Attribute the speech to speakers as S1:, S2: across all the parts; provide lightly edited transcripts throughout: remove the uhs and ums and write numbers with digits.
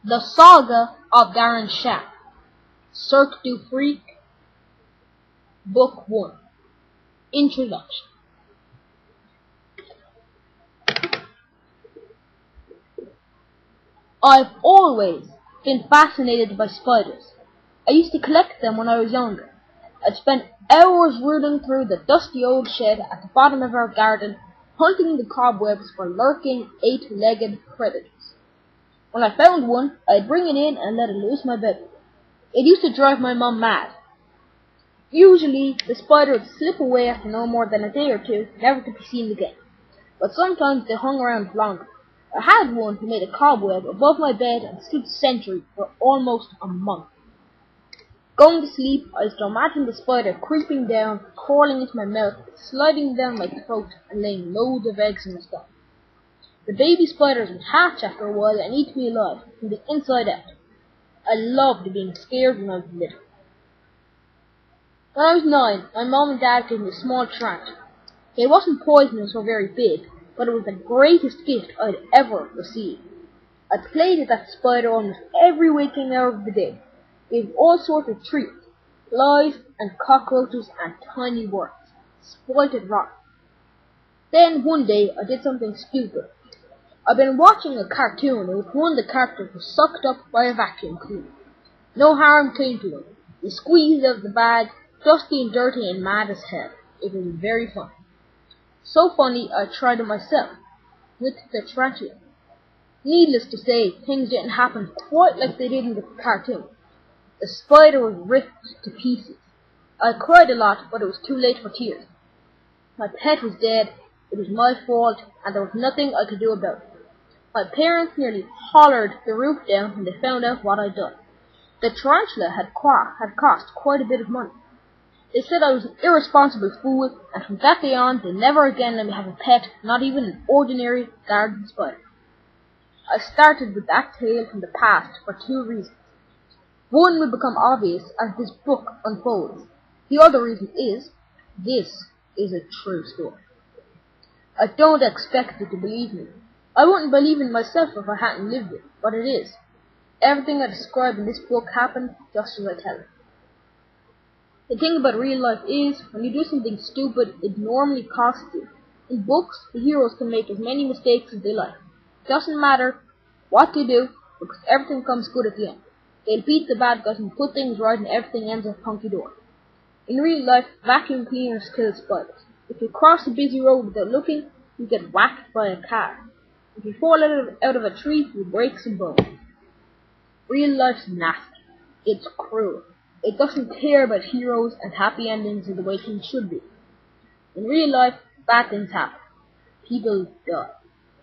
S1: The Saga of Darren Shan, Cirque du Freak, Book 1. Introduction. I've always been fascinated by spiders. I used to collect them when I was younger. I'd spend hours rooting through the dusty old shed at the bottom of our garden, hunting the cobwebs for lurking, eight-legged predators. When I found one, I'd bring it in and let it loose my bedroom. It used to drive my mum mad. Usually, the spider would slip away after no more than a day or two, never to be seen again. But sometimes they hung around longer. I had one who made a cobweb above my bed and stood sentry for almost a month. Going to sleep, I used to imagine the spider creeping down, crawling into my mouth, sliding down my throat, and laying loads of eggs in my stomach. The baby spiders would hatch after a while and eat me alive, from the inside out. I loved being scared when I was little. When I was 9, my mom and dad gave me a small tarantula. It wasn't poisonous or very big, but it was the greatest gift I'd ever received. I played with that spider almost every waking hour of the day, gave all sorts of treats, flies and cockroaches and tiny worms, spoilt it rotten. Then one day I did something stupid. I'd been watching a cartoon in which one of the characters was sucked up by a vacuum cleaner. No harm came to him. He squeezed out of the bag, dusty and dirty and mad as hell. It was very funny. So funny I tried it myself, with the tarantula. Needless to say, things didn't happen quite like they did in the cartoon. The spider was ripped to pieces. I cried a lot, but it was too late for tears. My pet was dead, it was my fault, and there was nothing I could do about it. My parents nearly hollered the roof down when they found out what I'd done. The tarantula had cost quite a bit of money. They said I was an irresponsible fool, and from that day on, they never again let me have a pet, not even an ordinary garden spider. I started with that tale from the past for two reasons. One will become obvious as this book unfolds. The other reason is, this is a true story. I don't expect you to believe me. I wouldn't believe in myself if I hadn't lived it, but it is. Everything I describe in this book happened just as I tell it. The thing about real life is, when you do something stupid, it normally costs you. In books, the heroes can make as many mistakes as they like. It doesn't matter what they do, because everything comes good at the end. They'll beat the bad guys and put things right and everything ends up hunky-dory. In real life, vacuum cleaners kill spiders. If you cross a busy road without looking, you get whacked by a car. If you fall out of a tree, you break some bones. Real life's nasty. It's cruel. It doesn't care about heroes and happy endings in the way things should be. In real life, bad things happen. People die.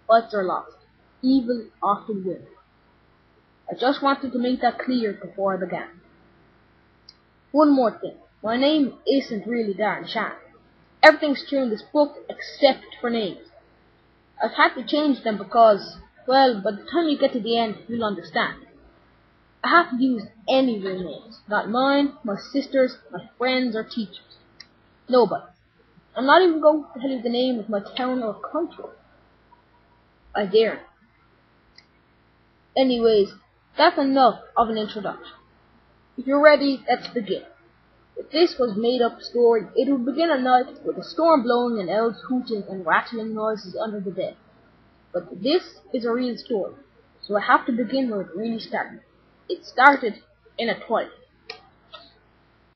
S1: Fights are lost. Evil often wins. I just wanted to make that clear before I began. One more thing. My name isn't really Darren Shan. Everything's true in this book except for names. I've had to change them because, well, by the time you get to the end, you'll understand. I haven't used any real names. Not mine, my sister's, my friends, or teachers. Nobody. I'm not even going to tell you the name of my town or country. I daren't. Anyways, that's enough of an introduction. If you're ready, let's begin. If this was a made-up story, it would begin at night with a storm blowing and elves hooting and rattling noises under the bed. But this is a real story, so I have to begin where it really started. It started in a toilet.